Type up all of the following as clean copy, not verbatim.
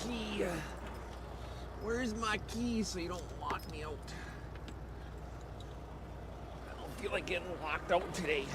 key? Where's my key so you don't lock me out? I don't feel like getting locked out today.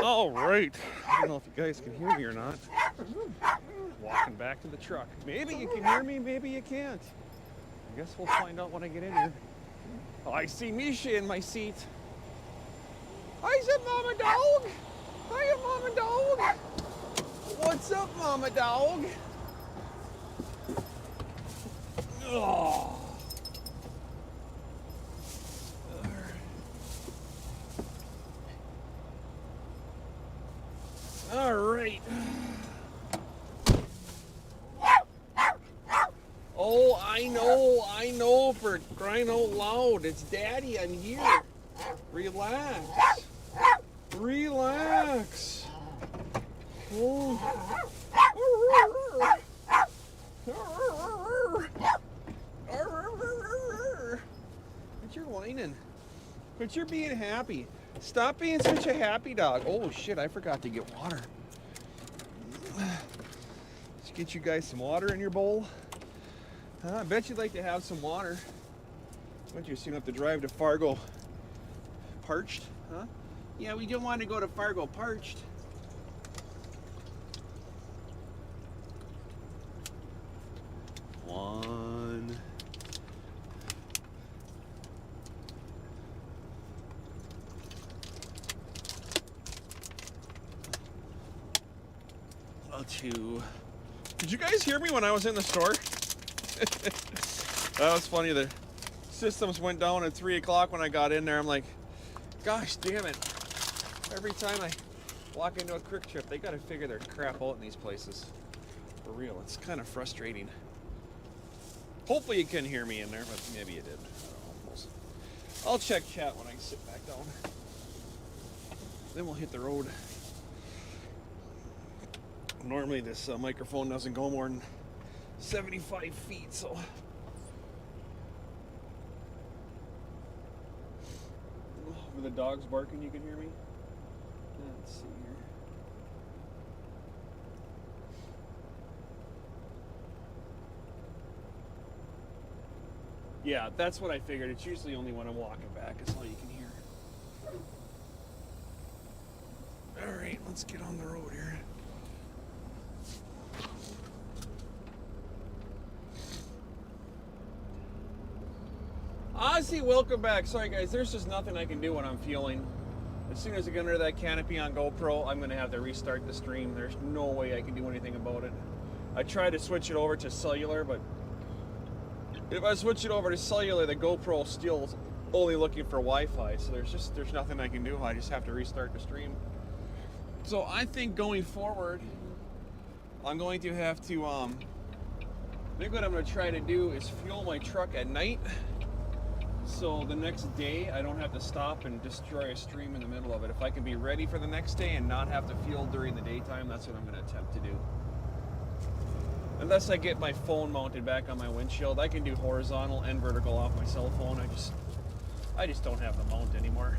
All right. I don't know if you guys can hear me or not. Walking back to the truck. Maybe you can hear me, maybe you can't. I guess we'll find out when I get in here. Oh, I see Misha in my seat. Hi, there, Mama Dog. Hiya, Mama Dog. What's up, Mama Dog? Oh. All right. Oh, I know, for crying out loud. It's Daddy, I'm here. Relax. Relax. Oh. But you're whining. But you're being happy. Stop being such a happy dog. Oh shit, I forgot to get water. Let's get you guys some water in your bowl. I bet you'd like to have some water. But you soon have to drive to Fargo parched, huh? Yeah, we don't want to go to Fargo parched. One. Two. Did you guys hear me when I was in the store? That was funny. The systems went down at 3 o'clock when I got in there. I'm like, gosh damn it. Every time I walk into a Quick Trip, they gotta figure their crap out in these places. For real, it's kind of frustrating. Hopefully you can hear me in there, but maybe you did. I don't know. I'll check chat when I sit back down. Then we'll hit the road. Normally this microphone doesn't go more than 75 feet, so. With the dogs barking, you can hear me? Let's see here. Yeah, that's what I figured. It's usually only when I'm walking back, it's all you can hear. All right, let's get on the road here. Ozzy, welcome back. Sorry guys, there's just nothing I can do when I'm fueling. As soon as I get under that canopy on GoPro, I'm gonna have to restart the stream. There's no way I can do anything about it. I tried to switch it over to cellular, but if I switch it over to cellular, the GoPro still only looking for Wi-Fi, so there's nothing I can do. I just have to restart the stream. So I think going forward, I'm going to have to, I think what I'm gonna try to do is fuel my truck at night. So the next day, I don't have to stop and destroy a stream in the middle of it. If I can be ready for the next day and not have to fuel during the daytime, that's what I'm going to attempt to do. Unless I get my phone mounted back on my windshield, I can do horizontal and vertical off my cell phone. I just don't have the mount anymore.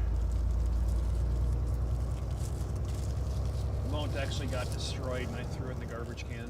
The mount actually got destroyed and I threw it in the garbage can.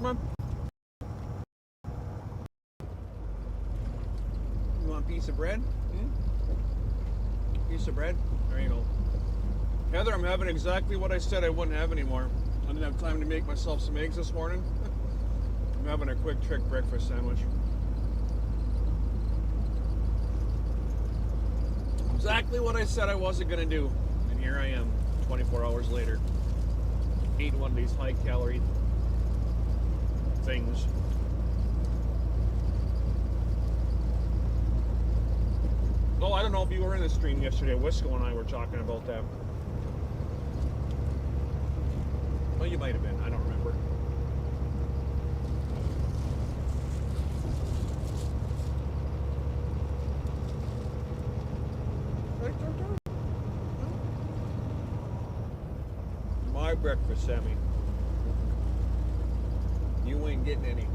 Come on. You want a piece of bread? Piece of bread? There you go. Heather, I'm having exactly what I said I wouldn't have anymore. I didn't have time to make myself some eggs this morning. I'm having a quick trick breakfast sandwich. Exactly what I said I wasn't going to do. And here I am, 24 hours later. Eating one of these high-calorie things. Oh, I don't know if you were in the stream yesterday. Wisco and I were talking about that. Well, you might have been. I don't remember. my breakfast, Sammy. You ain't getting any.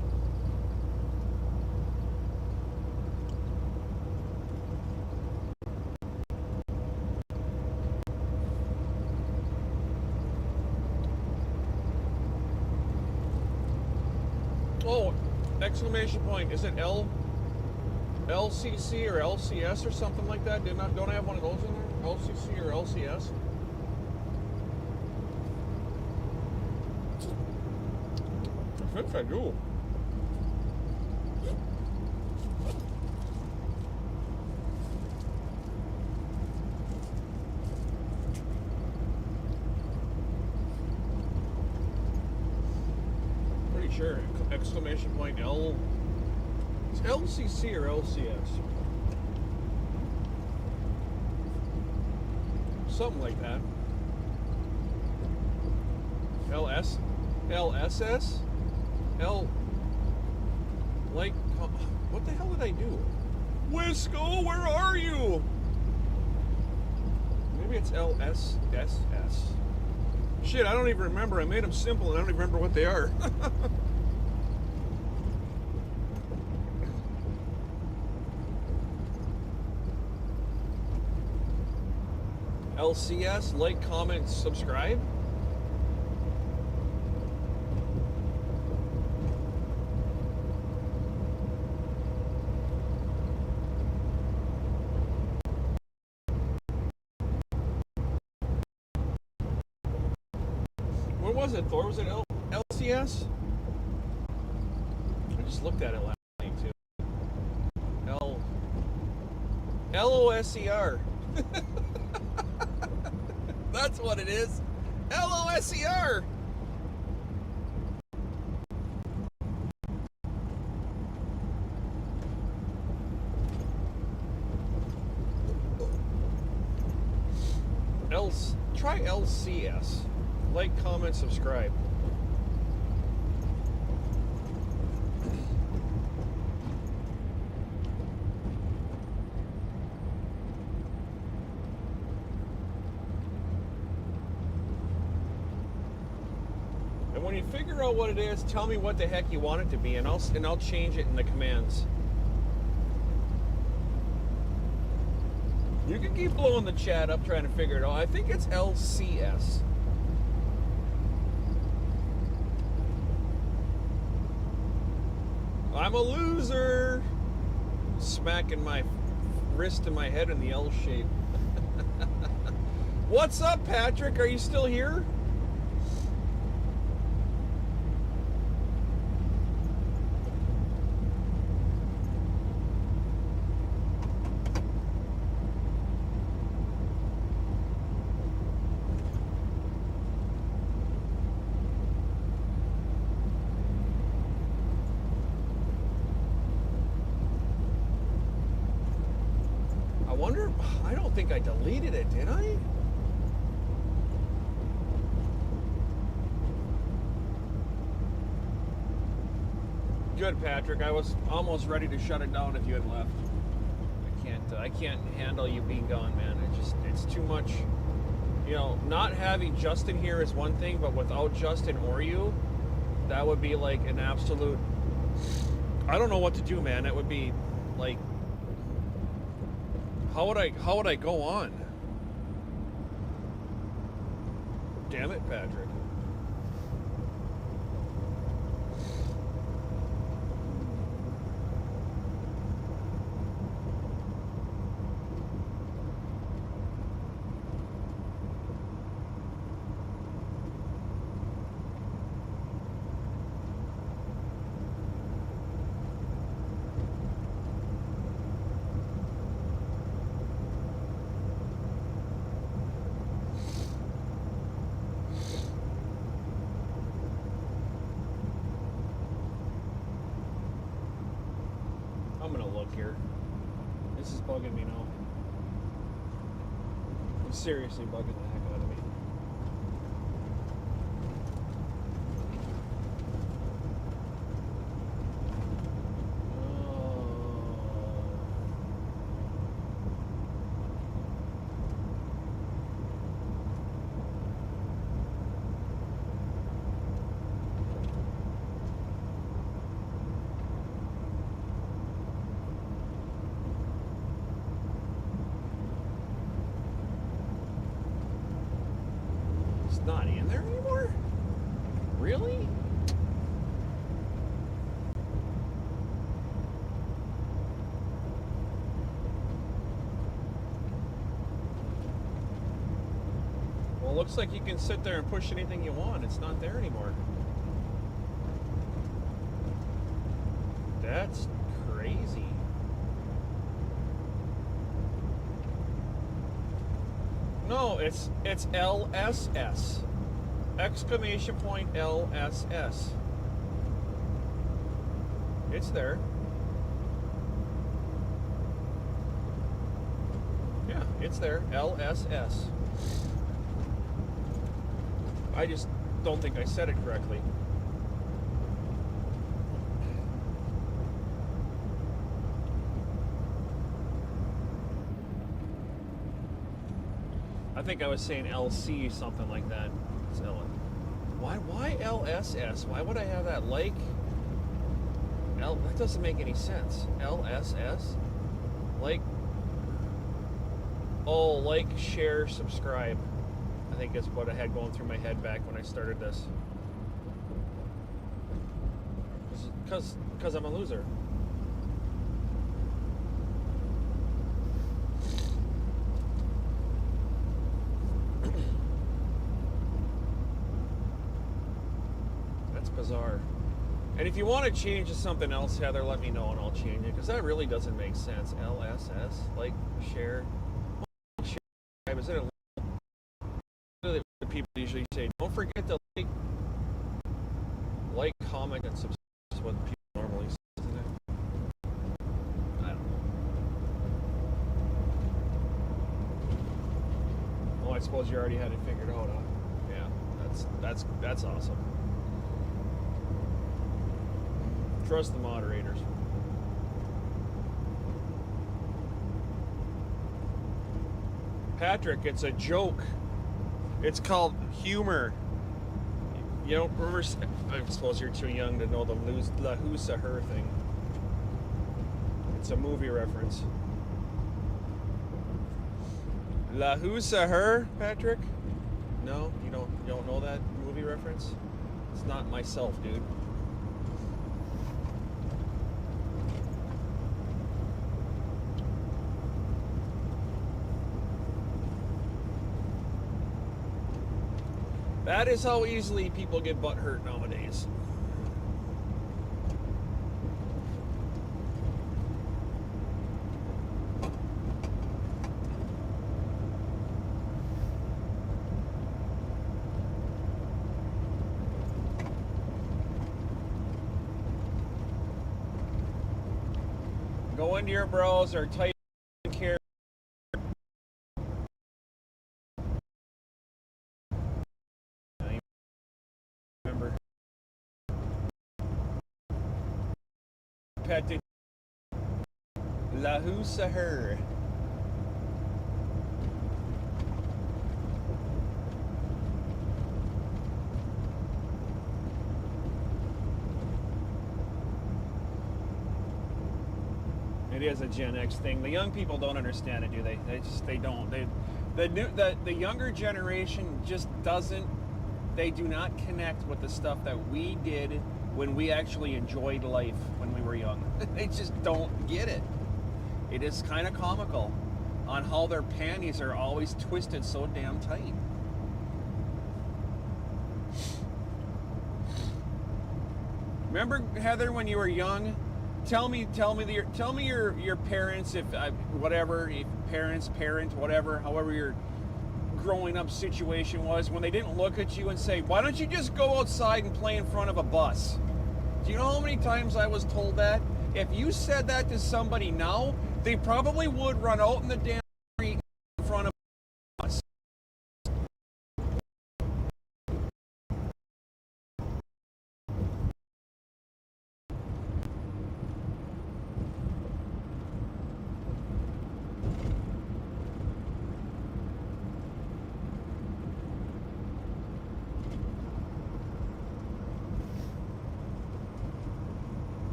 Oh, exclamation point. Is it LCC or LCS or something like that? Don't I have one of those in there? LCC or LCS? I think I do. Pretty sure. Exclamation point L. It's LCC or LCS. Something like that. LSS? Like, what the hell did I do? Wisco, where are you? Maybe it's LSSS. Shit, I don't even remember. I made them simple and I don't even remember what they are. LCS, like, comment, subscribe. What was it, Thor? Was it LCS? I just looked at it last night, too. LOSER. That's what it is. LOSER. Try LCS. Like, comment, subscribe. And when you figure out what it is, tell me what the heck you want it to be, and I'll change it in the commands. You can keep blowing the chat up trying to figure it out. I think it's LCS. I'm a loser. Smacking my wrist and my head in the L shape. What's up, Patrick? Are you still here? I don't think I deleted it, did I? Good, Patrick. I was almost ready to shut it down if you had left. I can't handle you being gone, man. It's too much. You know, not having Justin here is one thing, but without Justin or you, that would be like an absolute. I don't know what to do, man. That would be like. How would I go on? Damn it, Patrick. I'm gonna look here. This is bugging me now. It's seriously bugging the heck out of me. not in there anymore? Really? Well, it looks like you can sit there and push anything you want. It's not there anymore. That's crazy. No, it's LSS. Exclamation point LSS. It's there. Yeah, it's there. LSS. I just don't think I said it correctly. I think I was saying LC, something like that. It's why LSS? Why would I have that? Like that doesn't make any sense. LSS? Like, oh, like, share, subscribe. I think is what I had going through my head back when I started this. Because I'm a loser. That's bizarre. And if you want to change to something else, Heather, let me know and I'll change it, because that really doesn't make sense. LSS, like, share. Is it a people usually say, don't forget to like, comment, and subscribe. That's what people normally say today. I don't know. Well, I suppose you already had it figured out, huh? Yeah, that's awesome. Trust the moderators. Patrick, it's a joke. It's called humor. You don't remember? I suppose you're too young to know the La Who Sa Her thing. It's a movie reference. La Who Sa Her, Patrick? No, you don't know that movie reference? It's not myself, dude. That is how easily people get butt hurt nowadays. Go into your browser, type in care. Petit La Who Sa Her. It is a Gen X thing. The young people don't understand it, do they? They don't. The younger generation just doesn't. They do not connect with the stuff that we did when we actually enjoyed life when we were young. They just don't get it. It is kind of comical on how their panties are always twisted so damn tight. Remember, Heather, when you were young? Tell me your parents, if whatever, however your growing up situation was, when they didn't look at you and say, why don't you just go outside and play in front of a bus? Do you know how many times I was told that? If you said that to somebody now, they probably would run out in the damn street in front of a bus.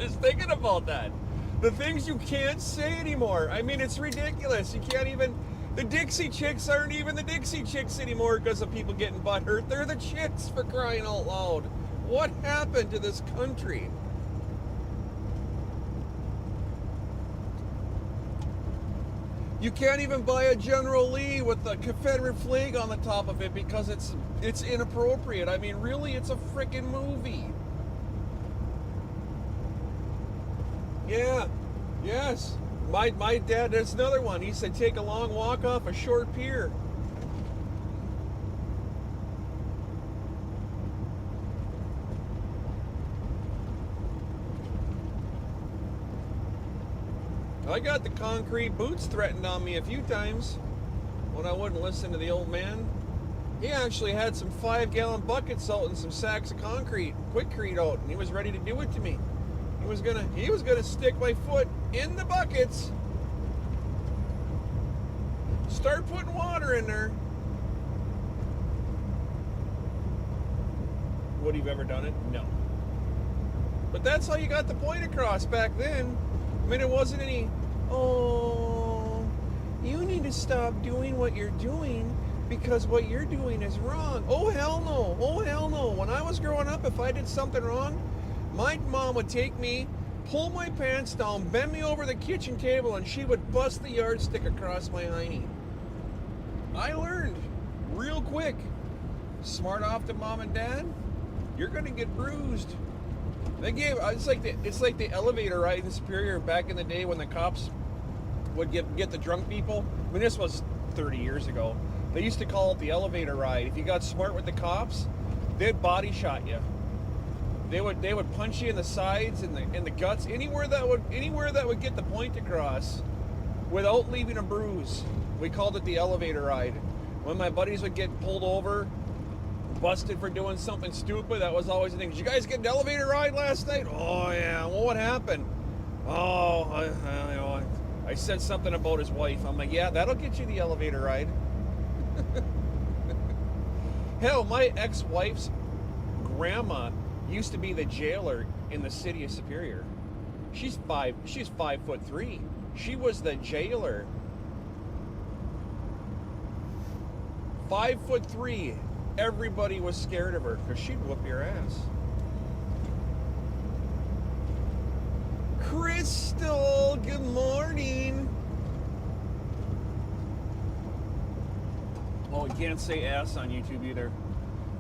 Just thinking about that. The things you can't say anymore. I mean, it's ridiculous. You can't even... The Dixie Chicks aren't even the Dixie Chicks anymore because of people getting butthurt. They're the Chicks, for crying out loud. What happened to this country? You can't even buy a General Lee with the Confederate flag on the top of it because it's inappropriate. I mean, really, it's a freaking movie. Yeah. Yes. My dad, there's another one. He said, take a long walk off a short pier. I got the concrete boots threatened on me a few times when I wouldn't listen to the old man. He actually had some 5-gallon buckets out and some sacks of concrete, quickcrete out, and he was ready to do it to me. He was gonna stick my foot in the buckets, start putting water in there. Would he have ever done it? No. But that's how you got the point across back then. I mean, it wasn't any, oh, you need to stop doing what you're doing because what you're doing is wrong. Oh, hell no. Oh, hell no. When I was growing up, if I did something wrong, my mom would take me, pull my pants down, bend me over the kitchen table, and she would bust the yardstick across my hiney. I learned real quick. Smart off to mom and dad, you're going to get bruised. They gave, it's like the elevator ride in Superior back in the day when the cops would get the drunk people. I mean, this was 30 years ago. They used to call it the elevator ride. If you got smart with the cops, they'd body shot you. They would punch you in the sides and the guts, anywhere that would get the point across without leaving a bruise. We called it the elevator ride. When my buddies would get pulled over, busted for doing something stupid, that was always the thing. Did you guys get an elevator ride last night? Oh yeah. Well, what happened? Oh, I said something about his wife. I'm like, yeah, that'll get you the elevator ride. Hell, my ex-wife's grandma used to be the jailer in the city of Superior. She's 5'3". She was the jailer. 5'3". Everybody was scared of her because she'd whoop your ass. Crystal, good morning. Oh, you can't say ass on YouTube either.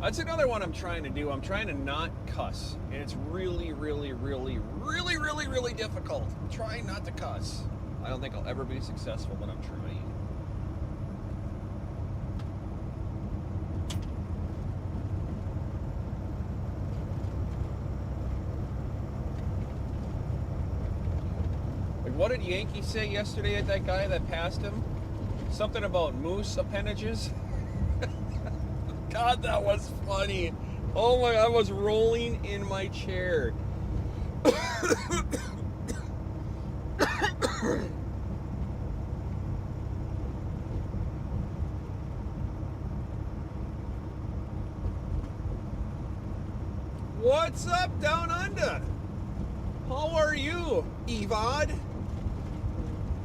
That's another one I'm trying to do. I'm trying to not cuss. And it's really, really, really, really, really, really difficult. I'm trying not to cuss. I don't think I'll ever be successful, but I'm trying. Like, what did Yankee say yesterday at that guy that passed him? Something about moose appendages? God, that was funny. Oh my, I was rolling in my chair. What's up down under? How are you, Evod?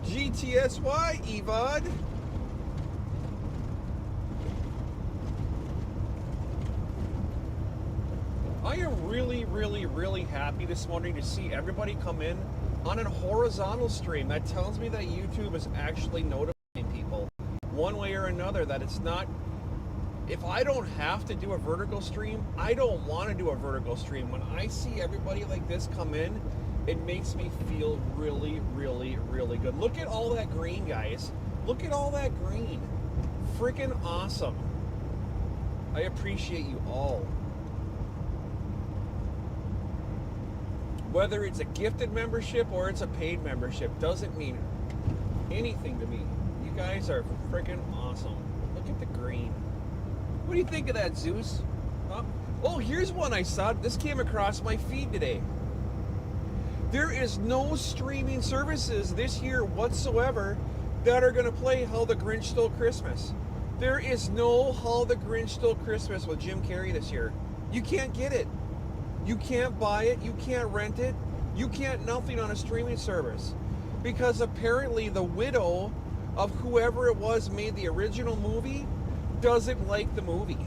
GTSY, Evod. I am really, really, really happy this morning to see everybody come in on a horizontal stream. That tells me that YouTube is actually notifying people one way or another that it's not. If I don't have to do a vertical stream, I don't want to do a vertical stream. When I see everybody like this come in, it makes me feel really, really, really good. Look at all that green, guys. Look at all that green. Freaking awesome. I appreciate you all. Whether it's a gifted membership or it's a paid membership, doesn't mean anything to me. You guys are freaking awesome. Look at the green. What do you think of that, Zeus? Huh? Oh, here's one I saw. This came across my feed today. There is no streaming services this year whatsoever that are going to play How the Grinch Stole Christmas. There is no How the Grinch Stole Christmas with Jim Carrey this year. You can't get it. You can't buy it. You can't rent it. You can't nothing on a streaming service because apparently the widow of whoever it was made the original movie doesn't like the movie.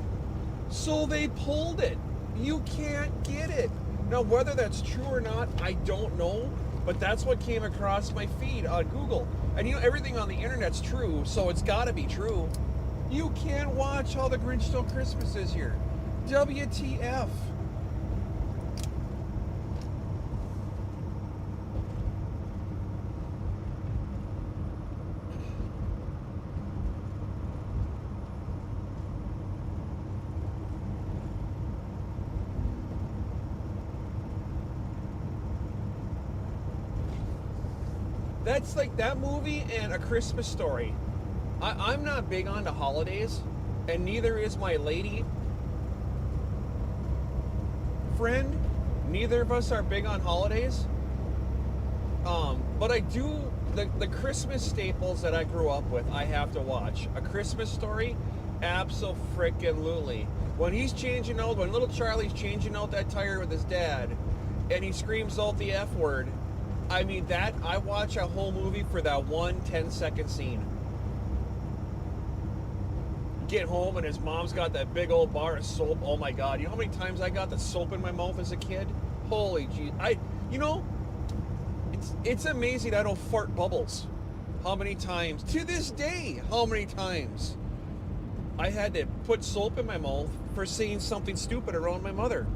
So they pulled it. You can't get it. Now, whether that's true or not, I don't know, but that's what came across my feed on Google. And you know, everything on the internet's true, so it's gotta be true. You can't watch How the Grinch Stole Christmas this year. WTF. That's like that movie and A Christmas Story. I'm not big on the holidays, and neither is my lady friend. Neither of us are big on holidays. But I do, the Christmas staples that I grew up with, I have to watch. A Christmas Story, abso-frickin-lutely. When he's changing out, when little Charlie's changing out that tire with his dad, and he screams out the F word, I mean, that, I watch a whole movie for that one 10-second scene. Get home and his mom's got that big old bar of soap. Oh my God, you know how many times I got the soap in my mouth as a kid? Holy gee, it's amazing I don't fart bubbles. How many times, to this day, how many times I had to put soap in my mouth for saying something stupid around my mother.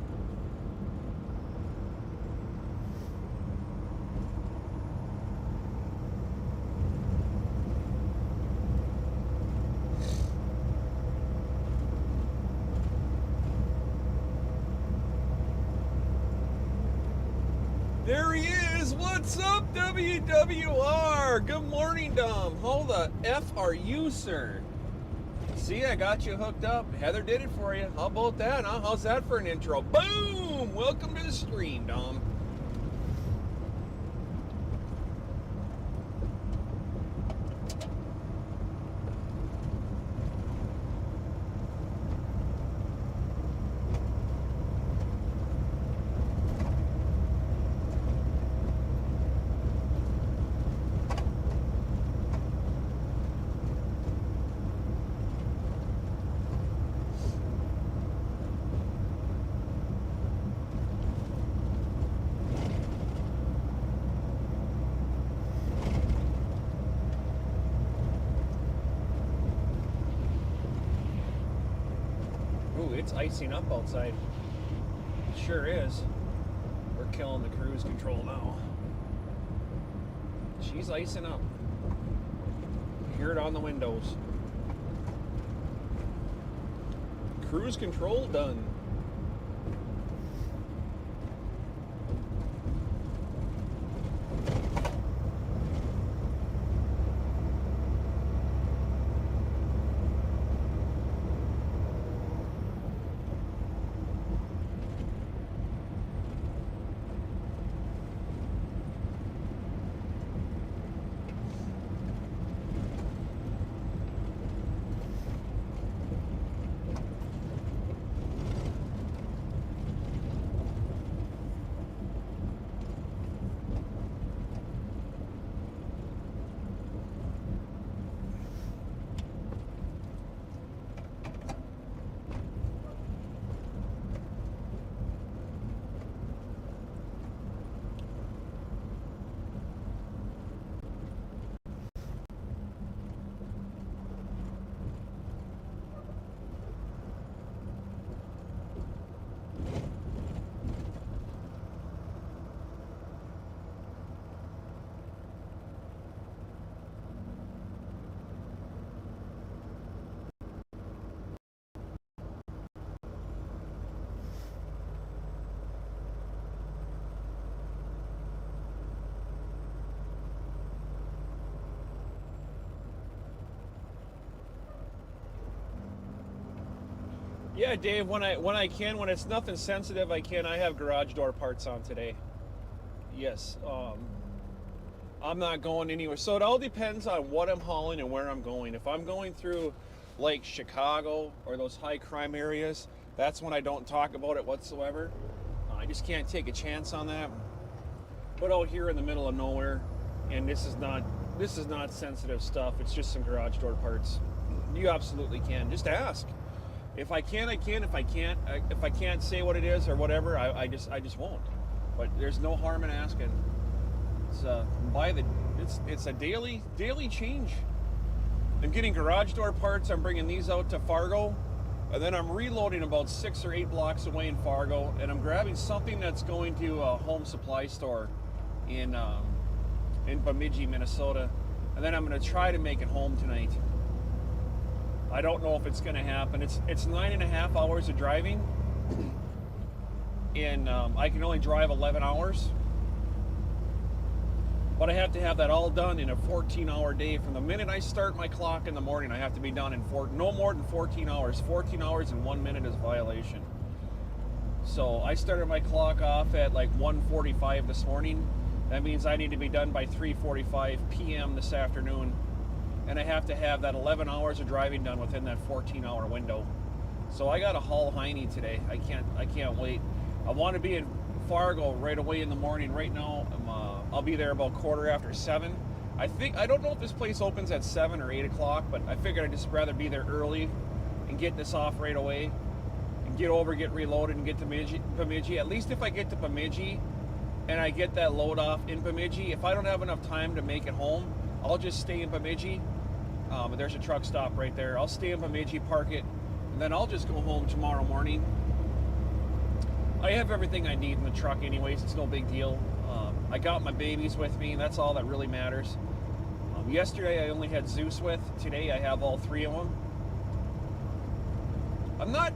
There he is! What's up, WWR? Good morning, Dom. How the F are you, sir? See, I got you hooked up. Heather did it for you. How about that, huh? How's that for an intro? Boom! Welcome to the stream, Dom. It's icing up outside. It sure is. We're killing the cruise control now. She's icing up. Hear it on the windows. Cruise control done. Yeah, Dave, when I can, when it's nothing sensitive, I can. I have garage door parts on today. Yes. I'm not going anywhere. So it all depends on what I'm hauling and where I'm going. If I'm going through like Chicago or those high crime areas, that's when I don't talk about it whatsoever. I just can't take a chance on that. But out here in the middle of nowhere, and this is not sensitive stuff. It's just some garage door parts. You absolutely can. Just ask. If I can, I can. If I can't say what it is or whatever, I just won't. But there's no harm in asking. It's a daily change. I'm getting garage door parts. I'm bringing these out to Fargo, and then I'm reloading about 6 or 8 blocks away in Fargo, and I'm grabbing something that's going to a home supply store in Bemidji, Minnesota, and then I'm going to try to make it home tonight. I don't know if it's going to happen. It's 9.5 hours of driving, and I can only drive 11 hours. But I have to have that all done in a 14-hour day. From the minute I start my clock in the morning, I have to be done in no more than 14 hours. 14 hours and 1 minute is a violation. So I started my clock off at like 1:45 this morning. That means I need to be done by 3:45 p.m. this afternoon. And I have to have that 11 hours of driving done within that 14-hour window. So I got to haul Heine today. I can't wait. I want to be in Fargo right away in the morning. Right now, I'll be there about 7:15. I don't know if this place opens at 7 or 8 o'clock, but I figured I'd just rather be there early and get this off right away and get reloaded and get to Bemidji. At least if I get to Bemidji and I get that load off in Bemidji, if I don't have enough time to make it home, I'll just stay in Bemidji. There's a truck stop right there. I'll stay in Bemidji, park it, and then I'll just go home tomorrow morning. I have everything I need in the truck anyways. It's no big deal. I got my babies with me. That's all that really matters. Yesterday I only had Zeus with. Today I have all 3 of them. I'm not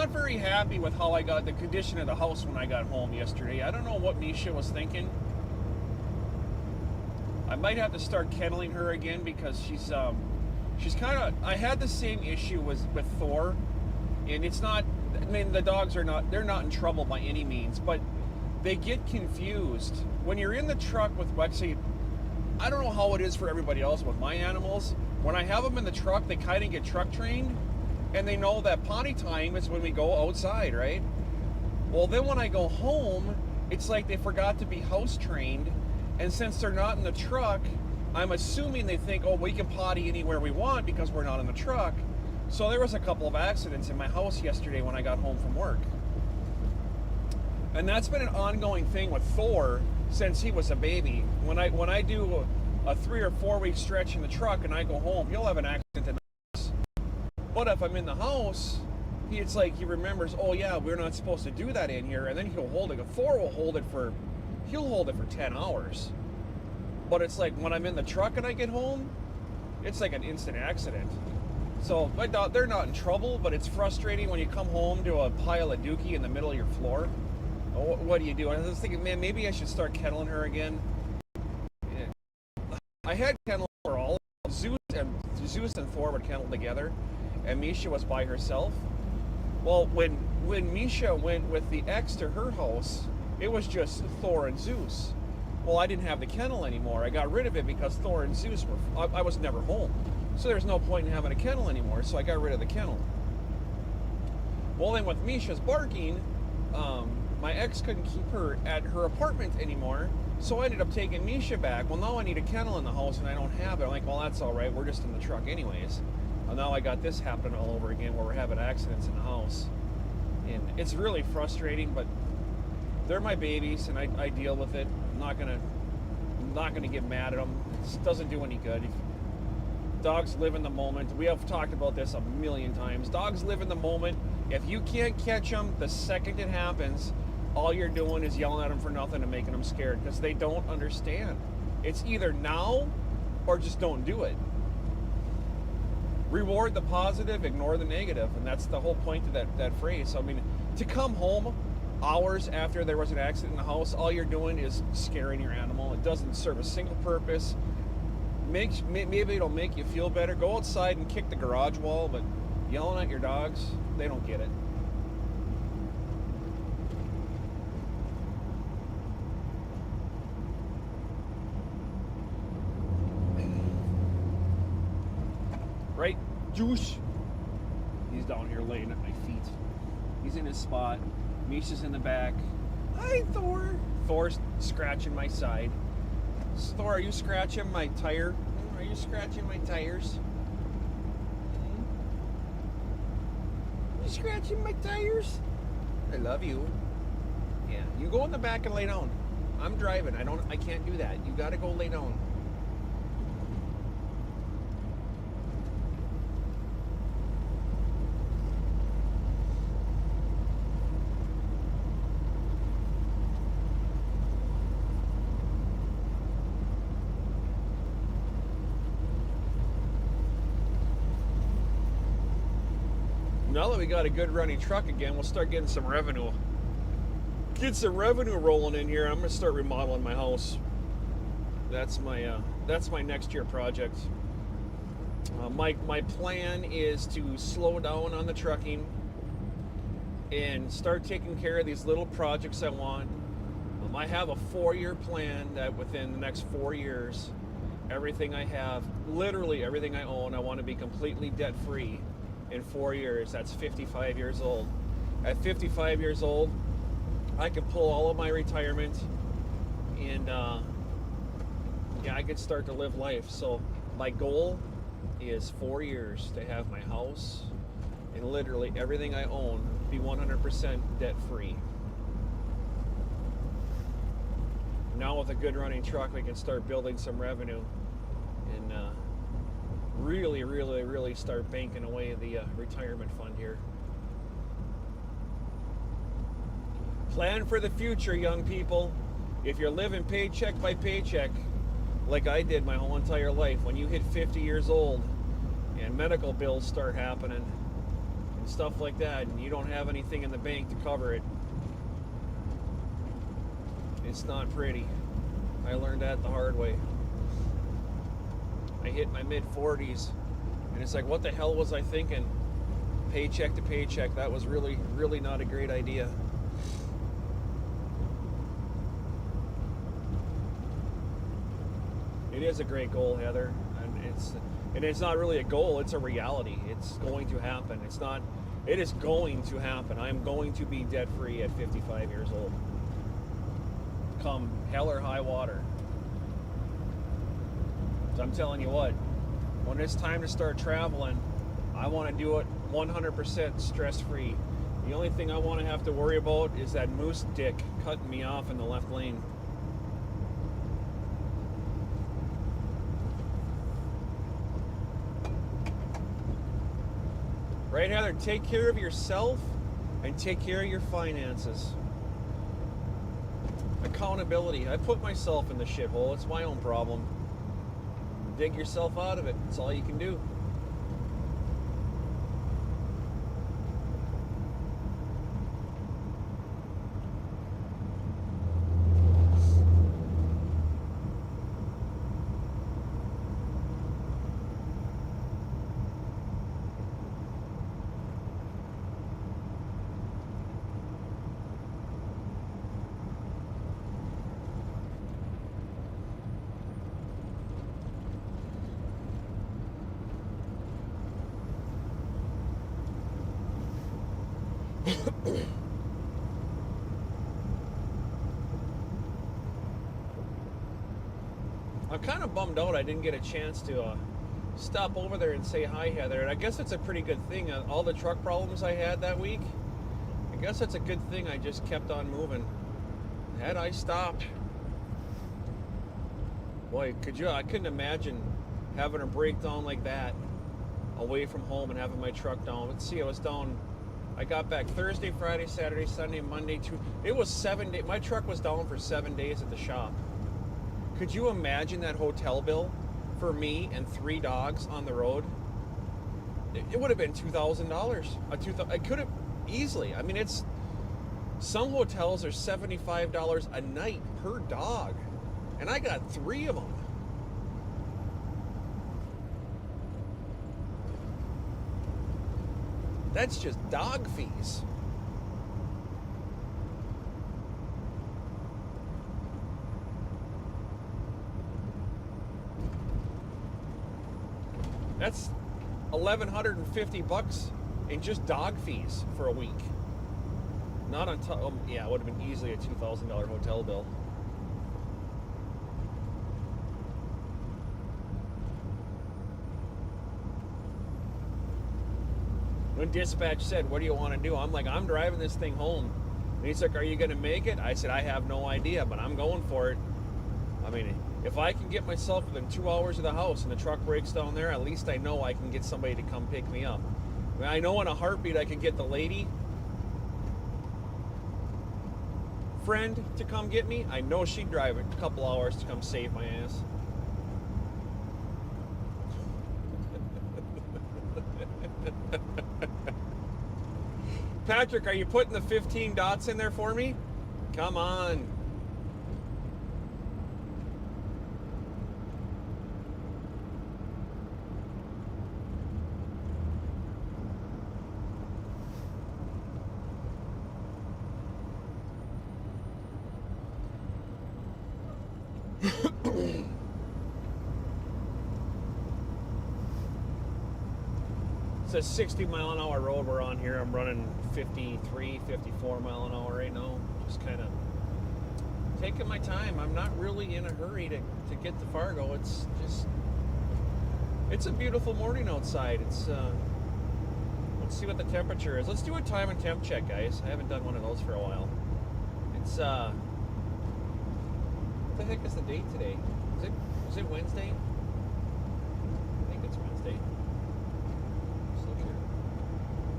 very happy with how I got the condition of the house when I got home yesterday. I don't know what Misha was thinking. I might have to start kenneling her again because she's kind of. I had the same issue with Thor, and it's not. I mean, the dogs they're not in trouble by any means, but they get confused when you're in the truck with Lexi. I don't know how it is for everybody else with my animals. When I have them in the truck, they kind of get truck trained, and they know that potty time is when we go outside, right? Well, then when I go home, it's like they forgot to be house trained. And since they're not in the truck, I'm assuming they think, oh, we can potty anywhere we want because we're not in the truck. So there was a couple of accidents in my house yesterday when I got home from work. And that's been an ongoing thing with Thor since he was a baby. When I do a 3 or 4 week stretch in the truck and I go home, he'll have an accident in the house. But if I'm in the house, it's like he remembers, oh yeah, we're not supposed to do that in here, and then he'll hold it. Thor will hold it for 10 hours. But it's like when I'm in the truck and I get home, it's like an instant accident. So they're not in trouble, but it's frustrating when you come home to a pile of dookie in the middle of your floor. What do you do? I was thinking, man, maybe I should start kenneling her again. I had kennel for all. Zeus and Thor would kennel together, and Misha was by herself. Well, when Misha went with the ex to her house, it was just Thor and Zeus. Well, I didn't have the kennel anymore. I got rid of it because Thor and Zeus I was never home. So there's no point in having a kennel anymore, so I got rid of the kennel. Well, then with Misha's barking, my ex couldn't keep her at her apartment anymore, so I ended up taking Misha back. Well, now I need a kennel in the house and I don't have it. I'm like, well, that's all right. We're just in the truck anyways. And now I got this happening all over again where we're having accidents in the house. And it's really frustrating, but they're my babies, and I deal with it. I'm not gonna get mad at them. It doesn't do any good. Dogs live in the moment. We have talked about this a million times. Dogs live in the moment. If you can't catch them the second it happens, all you're doing is yelling at them for nothing and making them scared because they don't understand. It's either now or just don't do it. Reward the positive, ignore the negative, and that's the whole point of that phrase. So, I mean, to come home hours after there was an accident in the house, all you're doing is scaring your animal. It doesn't serve a single purpose. Maybe it'll make you feel better. Go outside and kick the garage wall, but yelling at your dogs, they don't get it. Right, Juice? He's down here laying at my feet. He's in his spot. Misha's in the back. Hi, Thor. Thor's scratching my side. Thor, are you scratching my tire? Are you scratching my tires? Are you scratching my tires? I love you. Yeah, you go in the back and lay down. I'm driving. I can't do that. You gotta go lay down. Now that we got a good running truck again, we'll start getting some revenue. Get some revenue rolling in here. I'm gonna start remodeling my house. That's my next year project. My plan is to slow down on the trucking and start taking care of these little projects I want. I have a 4-year plan that within the next 4 years, everything I have, literally everything I own, I want to be completely debt free in 4 years. That's 55 years old. At 55 years old, I could pull all of my retirement and I could start to live life. So my goal is 4 years to have my house and literally everything I own be 100% debt free. Now with a good running truck, we can start building some revenue and really start banking away the retirement fund here. Plan for the future, young people. If you're living paycheck by paycheck, like I did my whole entire life, when you hit 50 years old and medical bills start happening and stuff like that, and you don't have anything in the bank to cover it, it's not pretty. I learned that the hard way. I hit my mid-40s, and it's like, what the hell was I thinking? Paycheck to paycheck, that was really not a great idea. It is a great goal, Heather, and it's not really a goal, it's a reality. It's going to happen. It is going to happen. I'm going to be debt-free at 55 years old. Come hell or high water. So I'm telling you what, when it's time to start traveling, I want to do it 100% stress-free. The only thing I want to have to worry about is that moose dick cutting me off in the left lane. Right, Heather? Take care of yourself and take care of your finances. Accountability. I put myself in the shithole. It's my own problem. Dig yourself out of it. That's all you can do. I'm kind of bummed out I didn't get a chance to stop over there and say hi, Heather. And I guess it's a pretty good thing. All the truck problems I had that week, I guess it's a good thing I just kept on moving. Had I stopped, boy, I couldn't imagine having a breakdown like that away from home and having my truck down. Let's see, I got back Thursday, Friday, Saturday, Sunday, Monday, Tuesday. It was 7 days. My truck was down for 7 days at the shop. Could you imagine that hotel bill for me and 3 dogs on the road? It would have been $2,000. I could have easily. I mean, some hotels are $75 a night per dog, and I got 3 of them. That's just dog fees. That's $1,150 in just dog fees for a week. Not on top. Yeah, it would have been easily a $2,000 hotel bill. When dispatch said, "What do you want to do?" I'm like, "I'm driving this thing home." And he's like, "Are you going to make it?" I said, "I have no idea, but I'm going for it." I mean, if I can get myself within 2 hours of the house and the truck breaks down there, at least I know I can get somebody to come pick me up. I mean, I know in a heartbeat I can get the lady friend to come get me. I know she'd drive a couple hours to come save my ass. Patrick, are you putting the 15 dots in there for me? Come on. It's a 60-mile-an-hour road we're on here. I'm running 53, 54 mile an hour right now. Just kind of taking my time. I'm not really in a hurry to get to Fargo. It's a beautiful morning outside. It's let's see what the temperature is. Let's do a time and temp check, guys. I haven't done one of those for a while. It's what the heck is the date today? Is it Wednesday? I think it's Wednesday.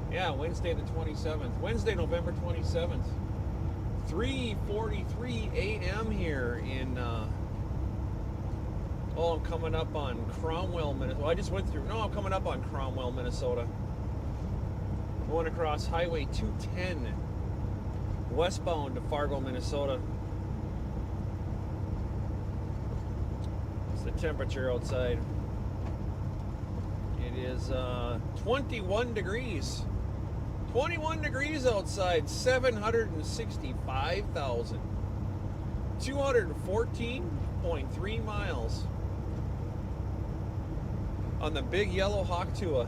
Yeah, Wednesday the 27th. Wednesday, November 27th. 3:43 a.m. here in, I'm coming up on Cromwell, Minnesota. Well, I just went through, no, I'm coming up on Cromwell, Minnesota. Going across Highway 210, westbound to Fargo, Minnesota. It's the temperature outside. It is 21 degrees. 21 degrees outside, 765,000. 214.3 miles on the big yellow Hawk Tua.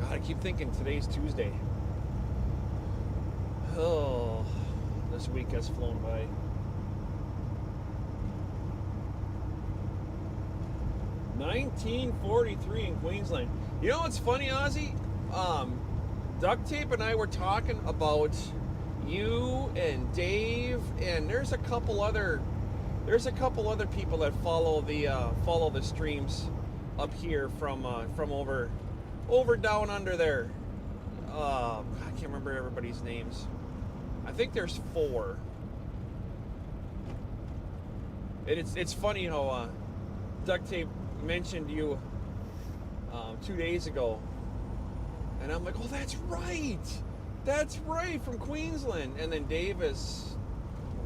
I keep thinking today's Tuesday. Oh, this week has flown by. $19.43 in Queensland. You know what's funny, Ozzy? Duct Tape and I were talking about you and Dave, and there's a couple other people that follow the streams up here from over down under there. I can't remember everybody's names. I think there's 4. It's funny how Duct Tape mentioned you 2 days ago, and I'm like, oh, that's right, from Queensland. And then Dave is,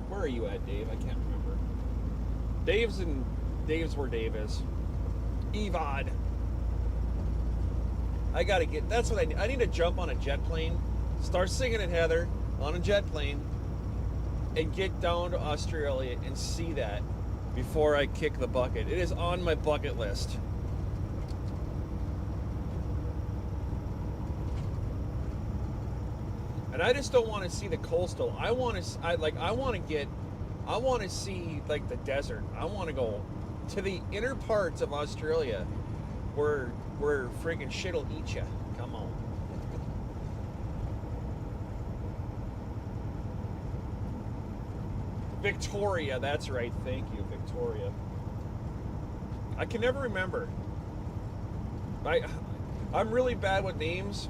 where are you at, Dave? I can't remember. Dave's where Dave is. Evod. That's what I need. I need to jump on a jet plane, start singing it, Heather, on a jet plane, and get down to Australia and see that before I kick the bucket. It is on my bucket list. And I just don't want to see the coastal. I want to see like the desert. I want to go to the inner parts of Australia where freaking shit'll eat you. Come on. Victoria, that's right. Thank you, Victoria. I can never remember. I'm really bad with names.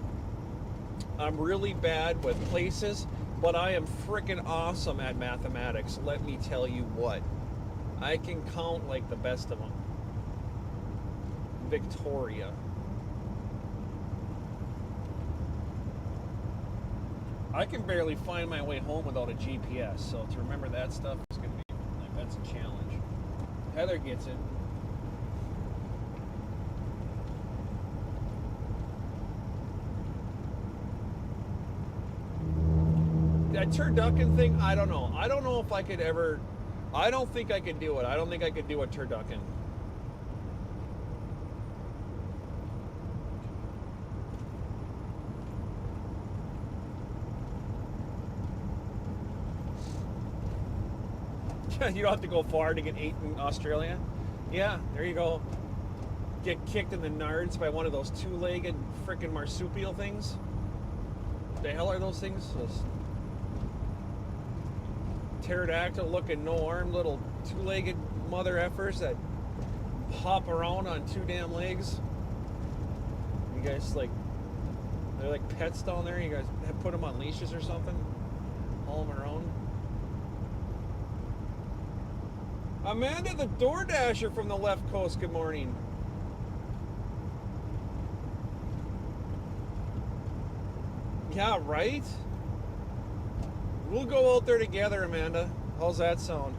I'm really bad with places, but I am freaking awesome at mathematics. Let me tell you what. I can count like the best of them. Victoria. I can barely find my way home without a GPS, so to remember that stuff is going to be, like, that's a challenge. Heather gets it. that turducken thing, I don't know. I don't know if I could ever. I don't think I could do it. I don't think I could do a turducken. You don't have to go far to get 8 in Australia. Yeah, there you go. Get kicked in the nards by one of those two-legged frickin' marsupial things. What the hell are those things? Those pterodactyl-looking, no-armed little two-legged mother effers that hop around on 2 damn legs. You guys like, they're like pets down there. You guys put them on leashes or something, haul them around. Amanda, the DoorDasher from the left coast, good morning. Yeah, right? We'll go out there together, Amanda. How's that sound?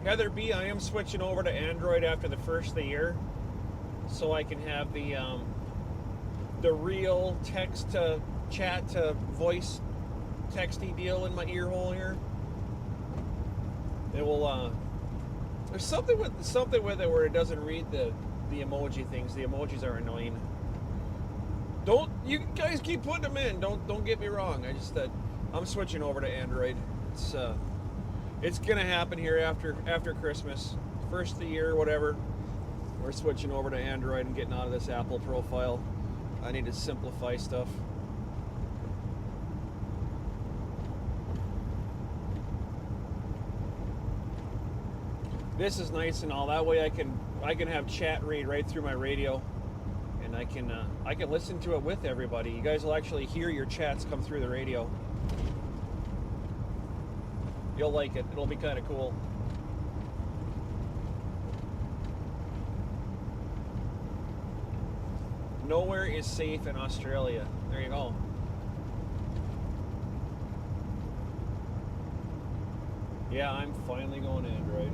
Heather B, I am switching over to Android after the first of the year, so I can have the real text to chat to voice texty deal in my ear hole here. It will. There's something with it where it doesn't read the emoji things. The emojis are annoying. Don't you guys keep putting them in? Don't get me wrong. I just I'm switching over to Android. It's gonna happen here after Christmas, first of the year, whatever. We're switching over to Android and getting out of this Apple profile. I need to simplify stuff. This is nice and all. That way I can have chat read right through my radio, and I can listen to it with everybody. You guys will actually hear your chats come through the radio. You'll like it. It'll be kind of cool. Nowhere is safe in Australia. There you go. Yeah, I'm finally going Android.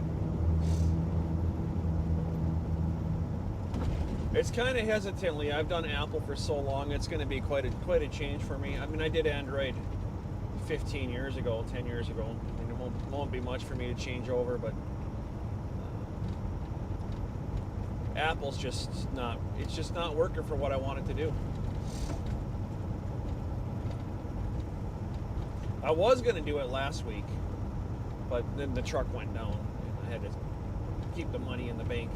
It's kind of hesitantly. I've done Apple for so long. It's going to be quite a change for me. I mean, I did Android 15 years ago, 10 years ago. And it won't be much for me to change over, but Apple's just not working for what I want it to do. I was going to do it last week, but then the truck went down and I had to keep the money in the bank.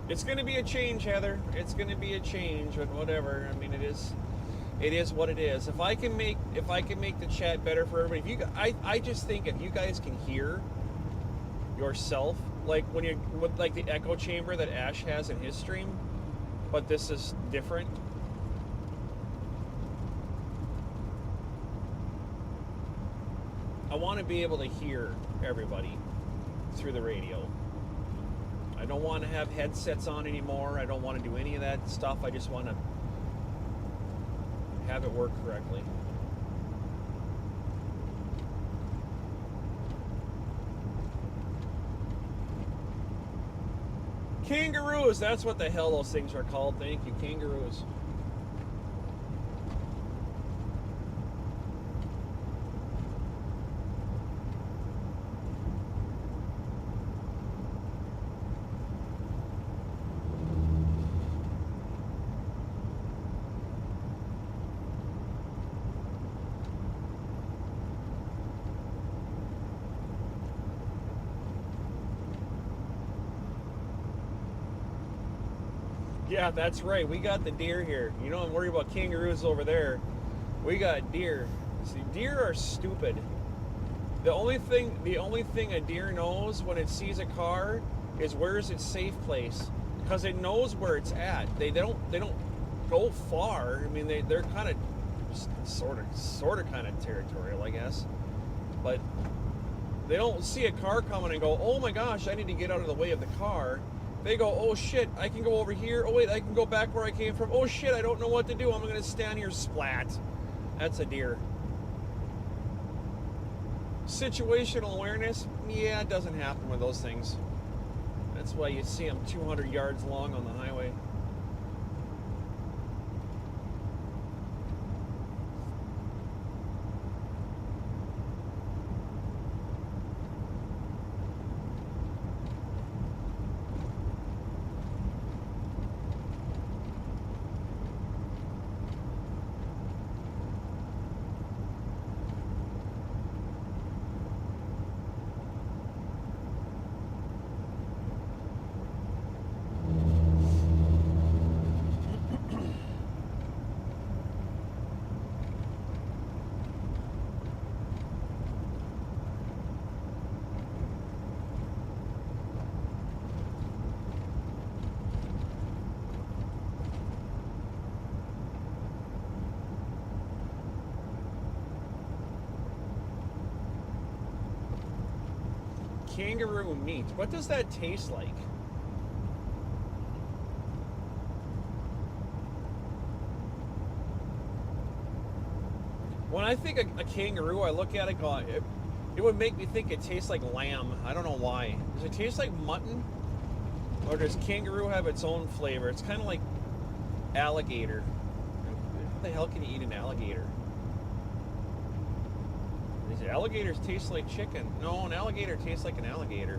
It's going to be a change, Heather. It's going to be a change, but whatever. I mean, it is what it is. If I can make the chat better for everybody, I just think if you guys can hear yourself, like when you with like the echo chamber that Ash has in his stream, but this is different. I want to be able to hear everybody through the radio. I don't want to have headsets on anymore. I don't want to do any of that stuff. I just want to have it work correctly. Kangaroos, that's what the hell those things are called. Thank you, kangaroos. Yeah, that's right. We got the deer here. You don't worry about kangaroos over there. We got deer. See, deer are stupid. The only thing a deer knows when it sees a car is where's its safe place, because it knows where it's at. They don't go far. I mean, they're kind of sort of kind of territorial, I guess, but they don't see a car coming and go, oh my gosh, I need to get out of the way of the car. They go, oh shit, I can go over here. Oh wait, I can go back where I came from. Oh shit, I don't know what to do. I'm gonna stand here, splat. That's a deer. Situational awareness, yeah, it doesn't happen with those things. That's why you see them 200 yards long on the highway. Kangaroo meat. What does that taste like? When I think a kangaroo, I look at it go, it would make me think it tastes like lamb. I don't know why. Does it taste like mutton? Or does kangaroo have its own flavor? It's kind of like alligator. How the hell can you eat an alligator? These alligators taste like chicken. No, an alligator tastes like an alligator.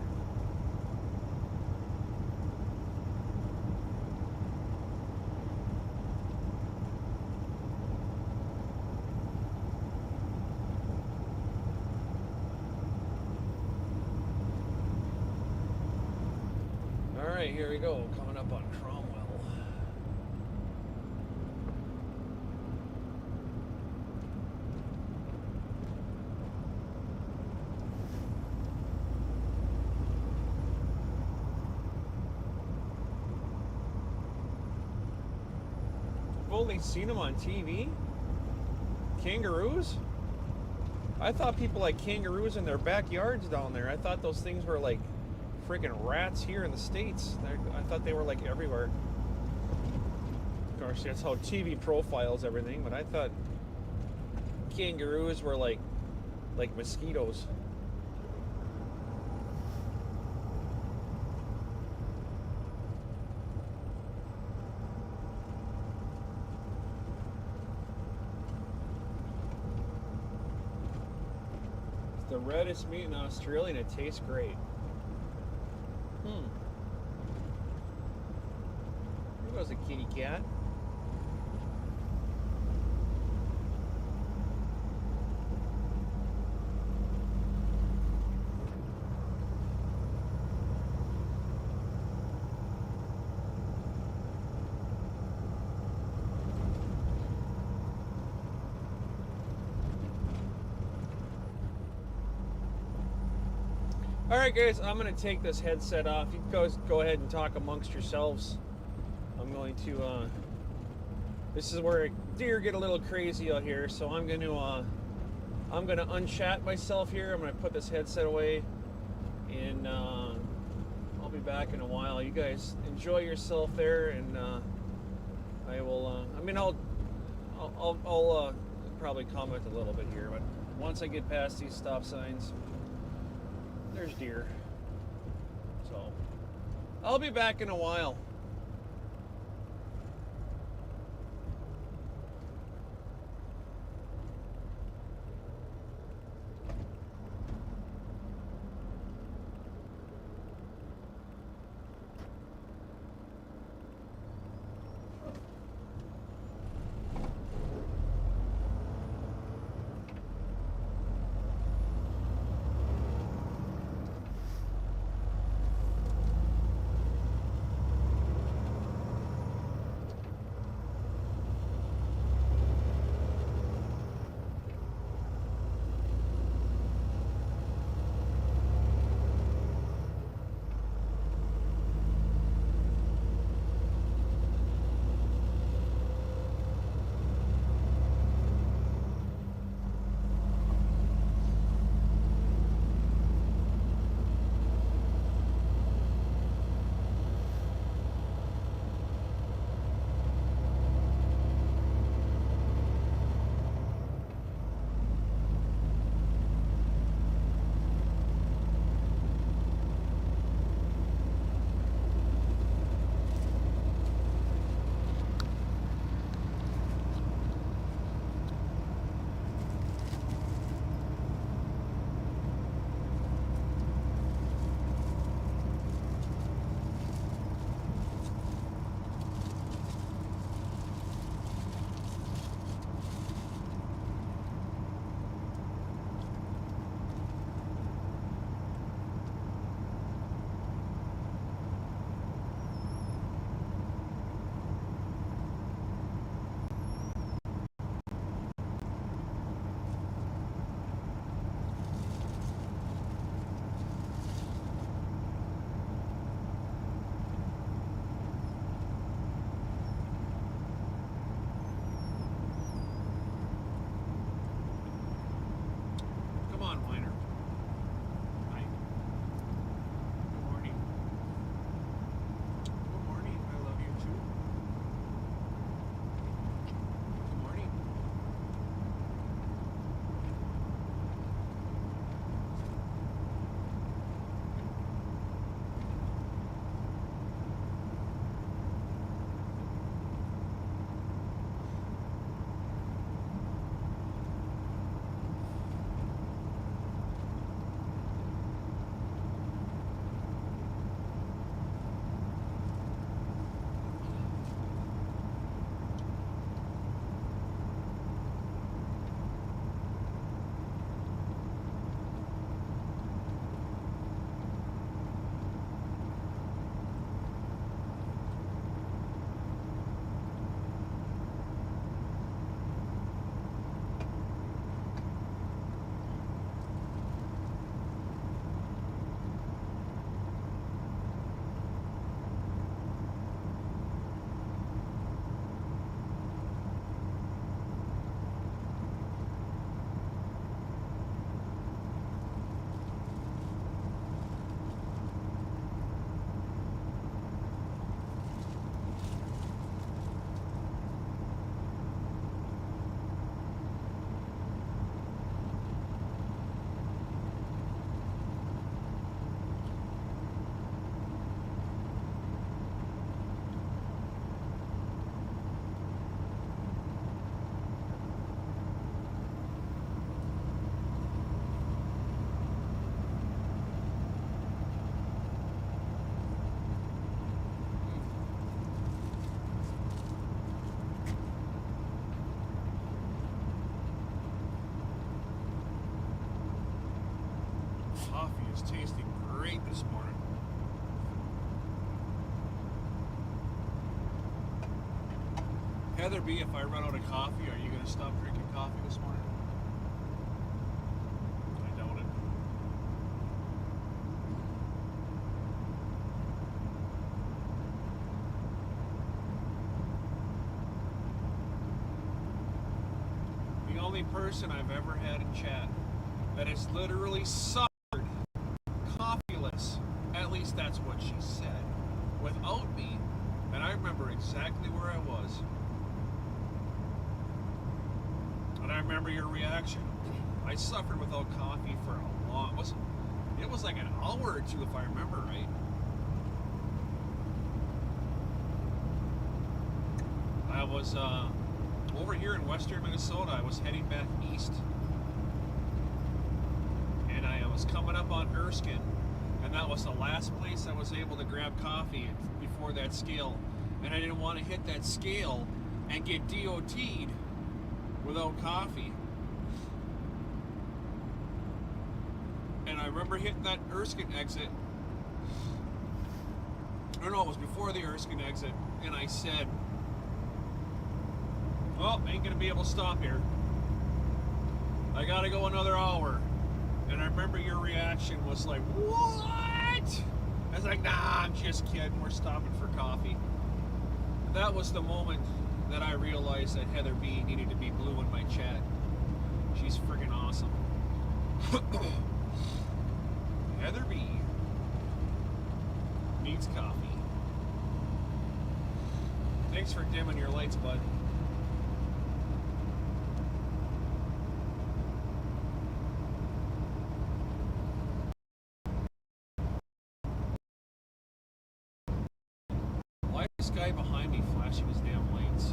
Alright, here we go. Coming up on Cromwell. Only seen them on TV? Kangaroos? I thought people had kangaroos in their backyards down there. I thought those things were like freaking rats here in the States. I thought they were like everywhere. Of course, that's how TV profiles everything, but I thought kangaroos were like mosquitoes. The reddest meat in Australia, and it tastes great. There goes a kitty cat. Alright guys, I'm going to take this headset off. You guys go ahead and talk amongst yourselves. I'm going to, this is where deer get a little crazy out here, so I'm going to unchat myself here. I'm going to put this headset away, and I'll be back in a while. You guys enjoy yourself there, and I will, I'll probably comment a little bit here, but once I get past these stop signs, there's deer. So I'll be back in a while. is tasting great this morning. Heather B, if I run out of coffee, are you going to stop drinking coffee this morning? I doubt it. The only person I've ever had in chat that has literally suffered coffeeless, at least that's what she said, without me, and I remember exactly where I was. And I remember your reaction. I suffered without coffee for a long, it was like an hour or two if I remember right. I was over here in western Minnesota. I was heading back east. And I was coming up on Erskine. And that was the last place I was able to grab coffee before that scale. And I didn't want to hit that scale and get DOT'd without coffee. And I remember hitting that Erskine exit. Or no, it was before the Erskine exit. And I said, well, ain't gonna be able to stop here. I gotta go another hour. And I remember your reaction was like, what? I was like, nah, I'm just kidding. We're stopping for coffee. That was the moment that I realized that Heather B needed to be blue in my chat. She's friggin' awesome. Heather B needs coffee. Thanks for dimming your lights, bud. Why is this guy behind me flashing his damn lights?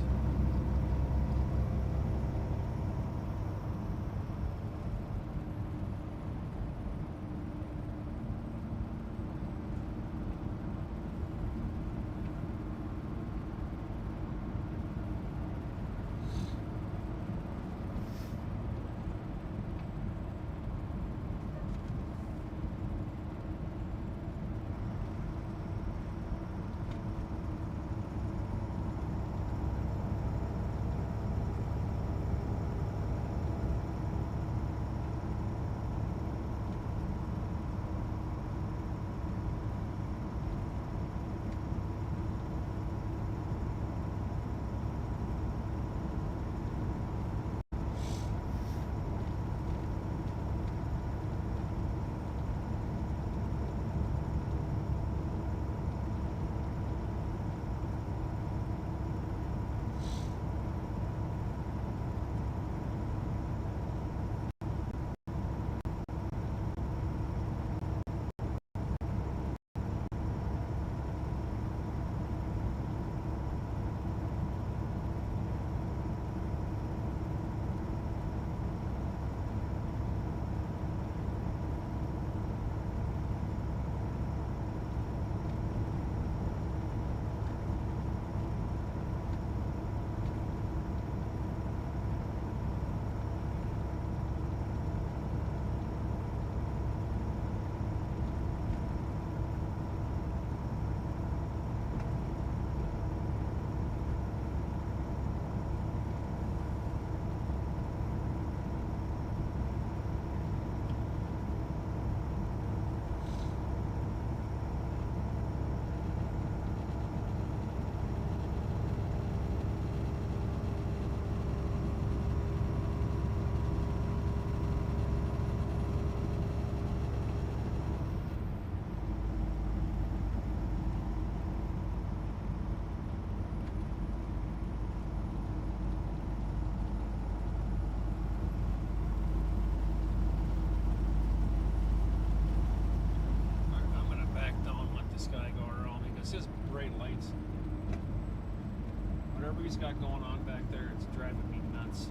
Whatever he's got going on back there, it's driving me nuts.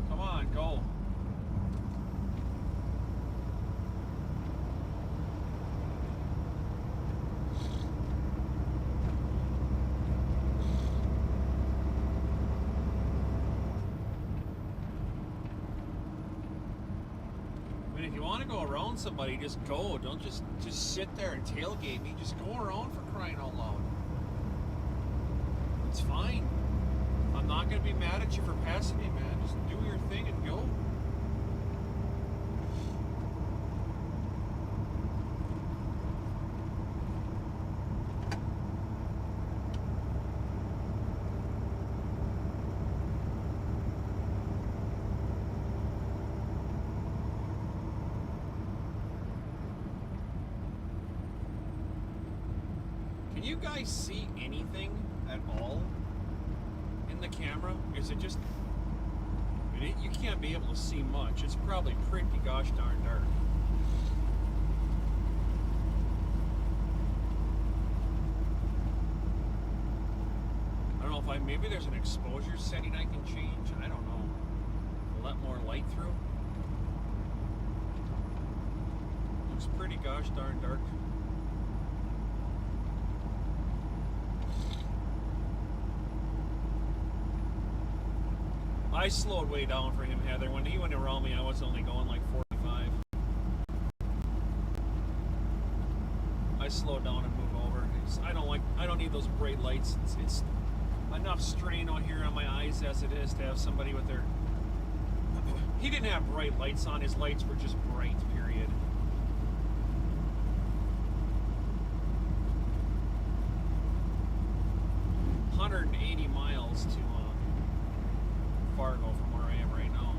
Come on, go. I mean, if you want to go around somebody, just go. Don't just sit there and tailgate me. Just go around, for crying out loud. It's fine. I'm not going to be mad at you for passing me, man. Just do your thing and go. Can you guys see anything at all in the camera? Is it just... I mean, you can't be able to see much. It's probably pretty gosh darn dark. I don't know if maybe there's an exposure setting I can change. I don't know. Let more light through. Looks pretty gosh darn dark. I slowed way down for him, Heather. When he went around me, I was only going like 45. I slowed down and moved over. I don't need those bright lights. It's enough strain on here on my eyes as it is to have somebody with their... He didn't have bright lights on. His lights were just bright, period. $180 miles to Fargo from where I am right now.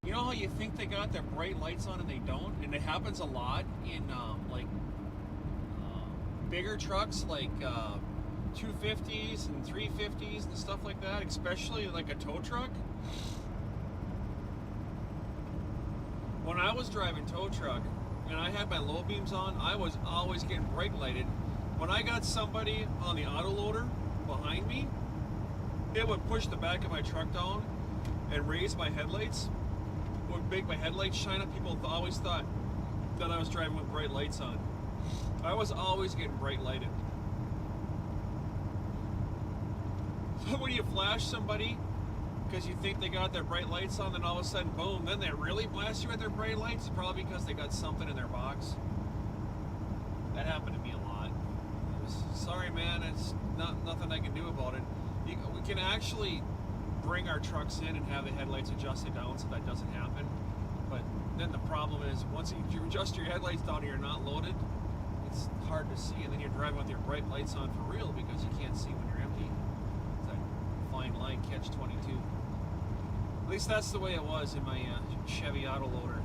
You know how you think they got their bright lights on and they don't? And it happens a lot in bigger trucks like 250s and 350s and stuff like that, especially like a tow truck. When I was driving tow truck and I had my low beams on, I was always getting brake lighted. When I got somebody on the auto loader behind me, it would push the back of my truck down and raise my headlights. Would make my headlights shine up. People always thought that I was driving with bright lights on. I was always getting bright lighted. So when you flash somebody because you think they got their bright lights on, then all of a sudden, boom, then they really blast you with their bright lights, probably because they got something in their box. That happened to me a lot. Sorry, man, it's nothing I can do about it. We can actually bring our trucks in and have the headlights adjusted down so that doesn't happen. But then the problem is, once you adjust your headlights down and you're not loaded, it's hard to see, and then you're driving with your bright lights on for real because you can't see when you're empty. It's that fine line, catch-22. At least that's the way it was in my Chevy Autoloader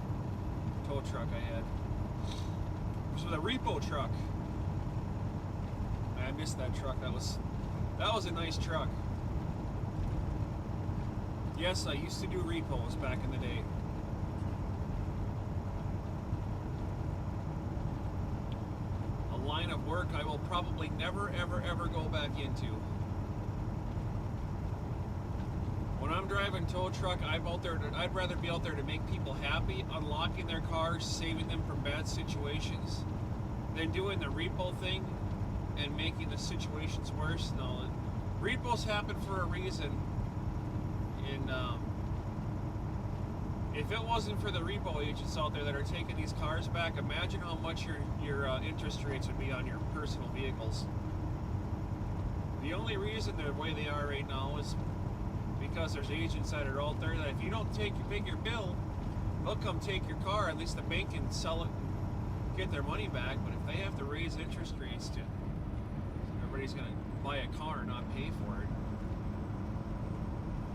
tow truck I had. It was with a repo truck. I missed that truck. That was a nice truck. Yes, I used to do repos back in the day. A line of work I will probably never, ever, ever go back into. I'm driving tow truck, I'd rather be out there to make people happy, unlocking their cars, saving them from bad situations, than doing the repo thing and making the situations worse. No, repos happen for a reason, and if it wasn't for the repo agents out there that are taking these cars back, imagine how much your interest rates would be on your personal vehicles. The only reason they're the way they are right now is because there's agents that are out there that if you don't pay your bill, they'll come take your car. At least the bank can sell it and get their money back. But if they have to raise interest rates, everybody's going to buy a car and not pay for it.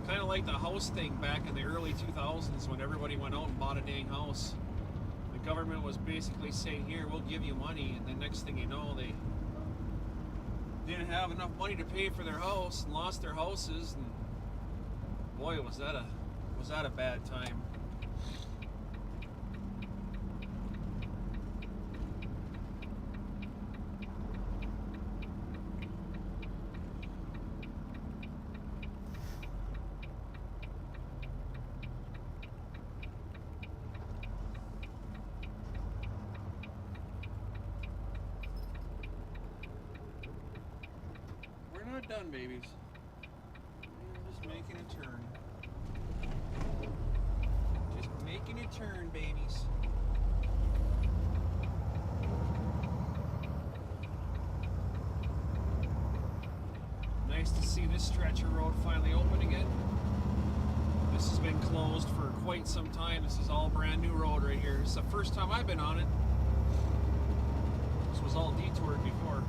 Kind of like the house thing back in the early 2000s when everybody went out and bought a dang house. The government was basically saying, here, we'll give you money, and the next thing you know, they didn't have enough money to pay for their house and lost their houses, and boy, was that a bad time. We're not done, babies. We're just making a turn. Just making a turn, babies. Nice to see this stretch of road finally open again. This has been closed for quite some time. This is all brand new road right here. It's the first time I've been on it. This was all detoured before.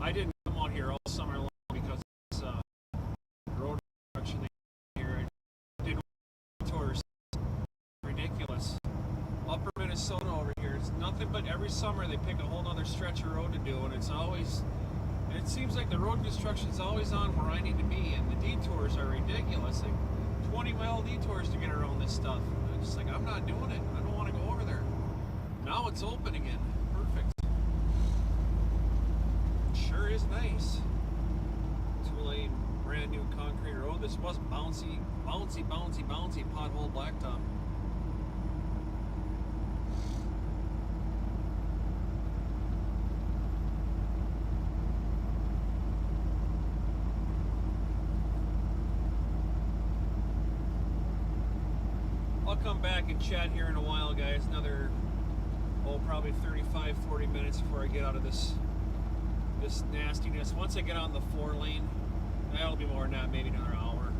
I didn't come out here all summer long because it's road construction here. I did tours. Ridiculous. Upper Minnesota over here, it's nothing but every summer they pick a whole other stretch of road to do, and it seems like the road construction is always on where I need to be, and the detours are ridiculous. Like 20-mile detours to get around this stuff. I'm just like, I'm not doing it. I don't want to go over there. Now it's open again. Perfect. Sure is nice. 2-lane brand new concrete road. This was bouncy pothole blacktop. I'll come back and chat here in a while, guys. Another, probably 35-40 minutes before I get out of this nastiness. Once I get on the 4-lane, that'll be more than that, maybe another hour.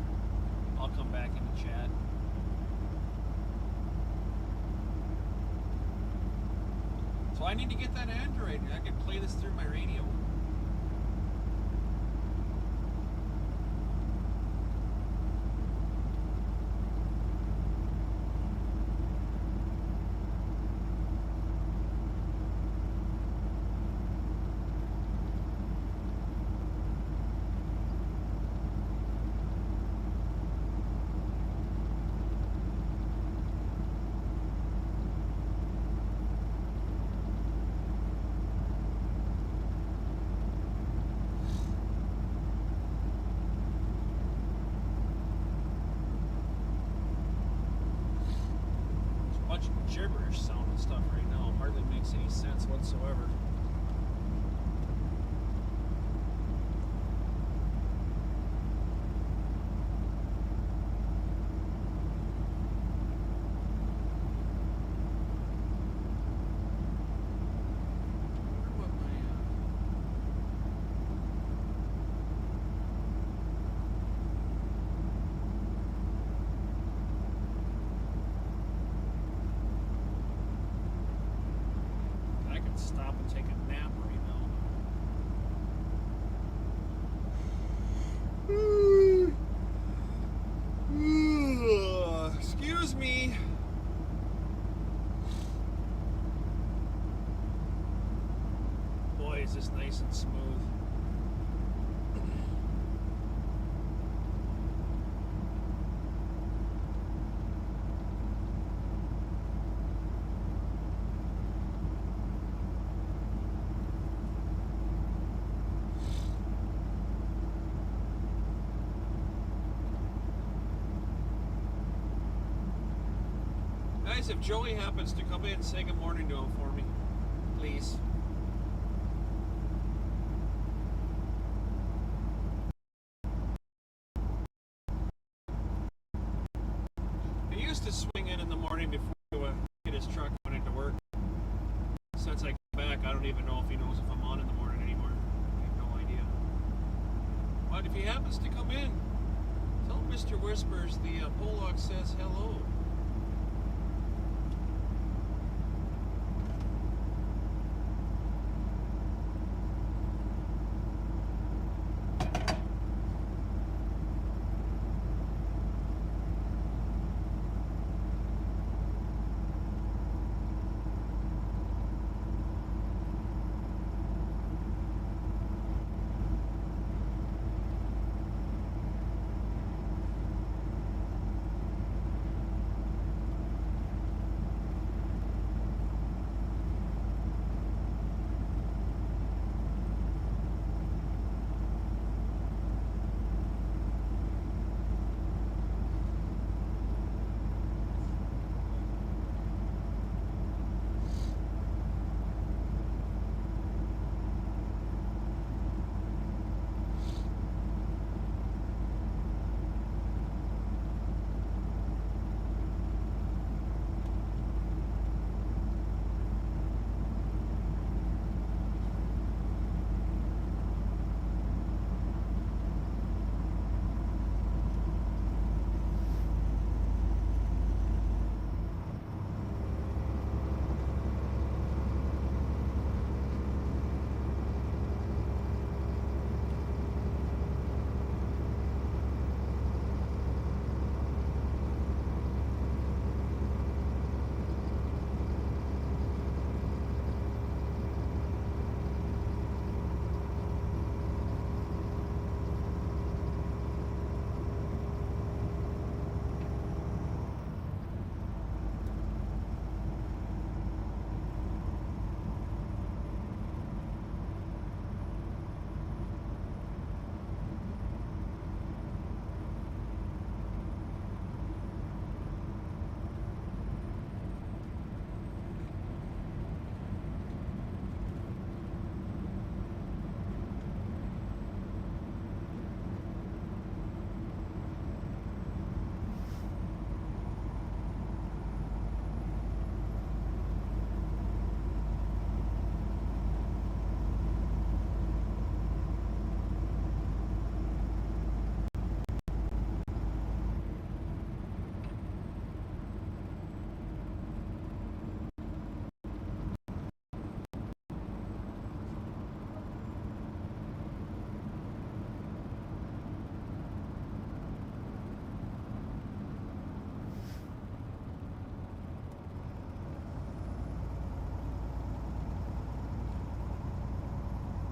I'll come back and chat. So I need to get that Android. I can play this through my radio. Gibberish sounding stuff right now. Hardly makes any sense whatsoever. Stop and take Guys, if Joey happens to come in, say good morning to him for me, please. He used to swing in the morning before he would get his truck went into work. Since I came back, I don't even know if he knows if I'm on in the morning anymore. I have no idea. But if he happens to come in, tell Mr. Whispers the Pollock says hello.